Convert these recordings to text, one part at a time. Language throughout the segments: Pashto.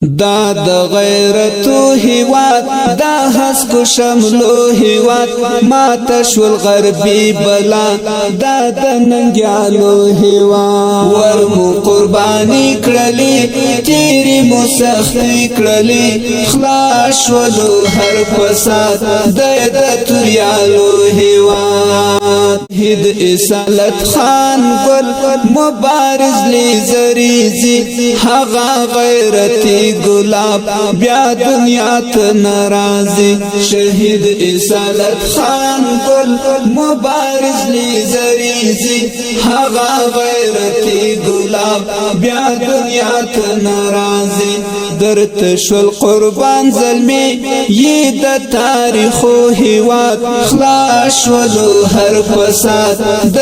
دا د غیرتو هیواد دا هسکو شملو هیواد ما تشول غربی بلا دا د ننګیالو هیواد ورمو قربانی کړلی تیری مو سختی کړلی خلاص ولو هر فساد د توریالو هیواد هید اصالت خان گل مبارز لی زریزی هغا غیرتی گلاب بیا دنیا ته ناراضي شهید اصالت خان گل مبارز لی زریزی هغا غیرتی گلاب بیا دنیا ته ناراضي درت شول قربان زلمی یی د تاریخو هیواد خلاص ولو هر فساد د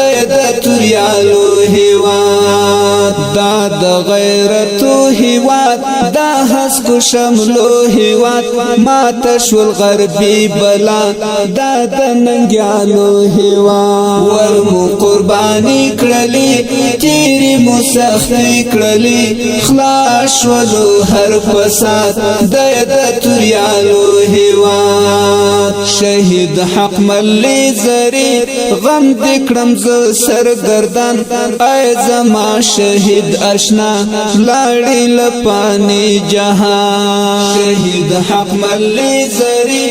توریالو هیواد دا د غیرتو هیواد دا هسکو شملو هیواد ما تشول غربی بلا دا د ننګیالو هیواد ورمو قربانی کړلی تیری مو سختی کړلی خلاص ولو هر فساد د توریالو هیواد شهید حق ملی زری غم دکړم ز سرګردان ای زما شهید آشنا لاړی لپانی جهان شهید حق ملی زری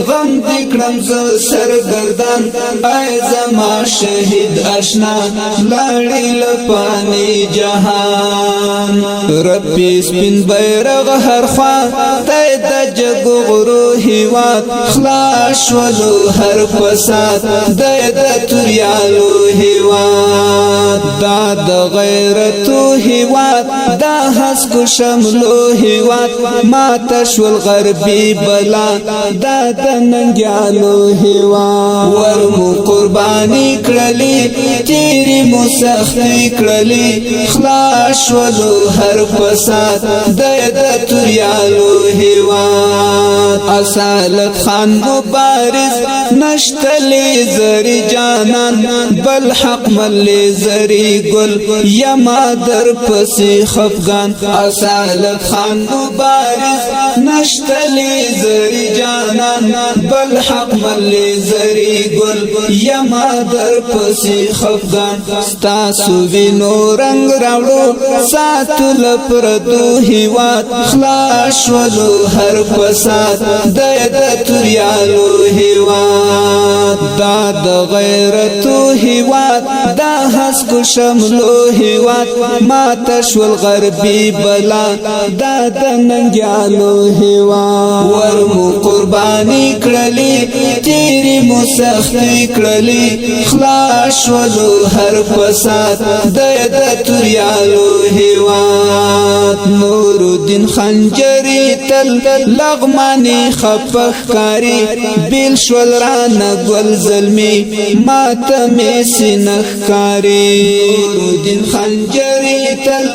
غم دکړم ز سرګردان ای زما شهید آشنا لاړی لپانی جهان ربی سپین بیرغ هر خوا تای د جګو غرو هیواد خلاص ولو هر فساد د توریالو هیواد دا د غیرتو هیواد دا هسکو شملو هیواد ما تشول غربی بلا دا د ننګیالو هیواد ورمو قربانی کړلی تیری مو سختی کړلی خلاص ولو هر فساد د توریالو هیواد اصالت خان مبارز نشتلی زری جانان بل حق ملی زری گل یما در پسی خفگان اصالت خان مبارز نشتلی زری جانان بل حق ملی زری گل یما در پسی خفگان ستاسو وینو رنگ راوړو ساتو لپردو هیواد خلاص ولو هر فساد د توریالو هیواد دا د غیرتو هیواد دا هسکو شملو هیواد ما تشول غربی بلا دا د ننګیالو هیواد ورمو قربانی کړلی تیری مو سختی کړلی خلاص ولو هر فساد د توریالو هیواد نور الدین خنجری تل لغمانی خفخ کاری بیل شول رانا گل ظلمی ماتمی سینخ کاری نور الدین خنجری تل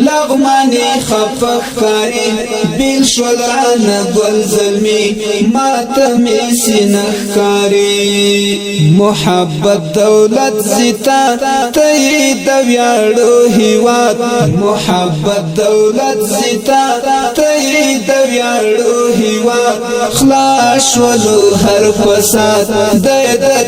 لغمانی خفخ کاری بیل شول رانا گل ظلمی ماتمی سینخ کاری محبت دولت زیتا تید ویاړو هیواد محبت دولت زیتا تید ویاړو هیواد خلاص ولو هر فساد د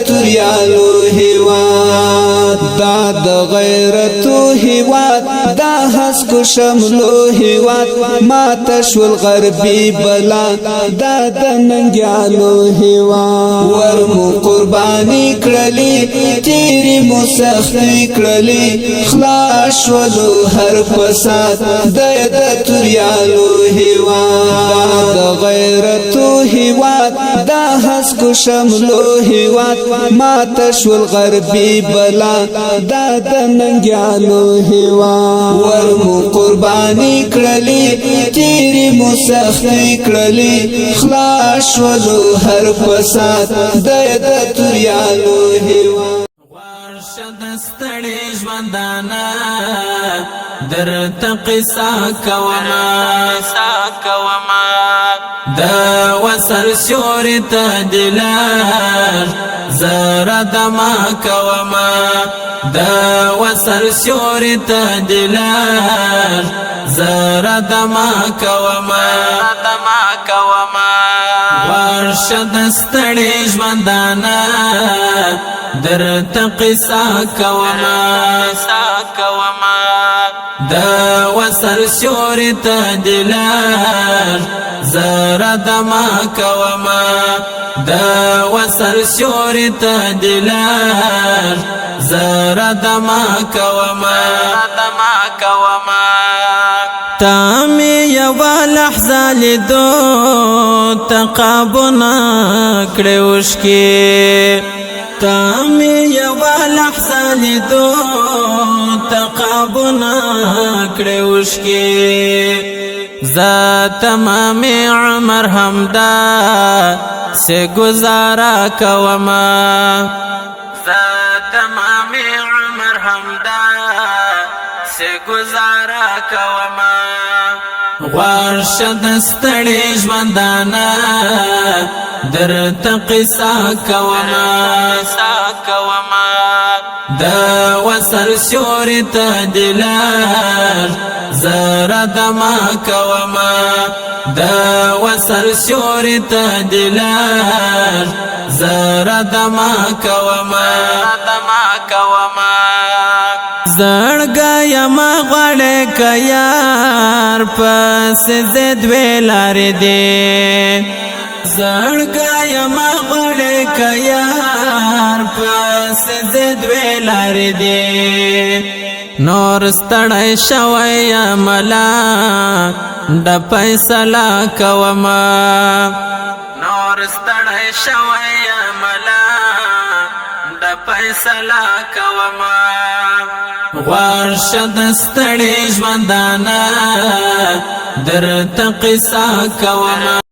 توریالو هیواد دا د غیرتو هیواد دا هسکو شملو هیواد ما تشول غربی بلا دا د ننګیالو هیواد ورمو قربانی کړلی تیری مو سختی کړلی خلاص ولو هر فساد د توریالو هیواد د غیرتو هیواد دا هسکو شملو هیواد ما تشول غربی بلا دا د ننګیالو هیواد ورمو قربانی کړلی تیری مو سختی کړلی خلاص ولو هر فساد د توریالو هیواد دستړې ژوندانا درته قصه کوما د وصل سیوري ته دلار زره دما کوما د وصل سیوري ته دلار زرد ما کوما ورشد ستړي ژوندانا درته قصه کوما د وصل سیوري ته دلار زرد ما کوما د وصل سیوري ته دلار زرد ما کوما تامی یو لحظه لیدو تقابنا کړوشکی تامی یو لحظه لیدو تقابنا کړوشکی ذات تمام عمر همدا سے گزارا کوما ذات تمام عمر همدا سے گزارا کوما ورشد ستړي ژوندانا درته قصه کوما د وصل سیوري ته دلار زرد ما کوما د وصل سیوري ته دلار زرد ما کوما زړګا یما غړې کيار پس زد ویلار دې زړګا یما غړې کيار پس زد ویلار دې نور ستړی شوی ملا د فیصله کوما نور ستړی شوی ملا د فیصله کوما ورشد ستړي ژوندانا درته قصه کوما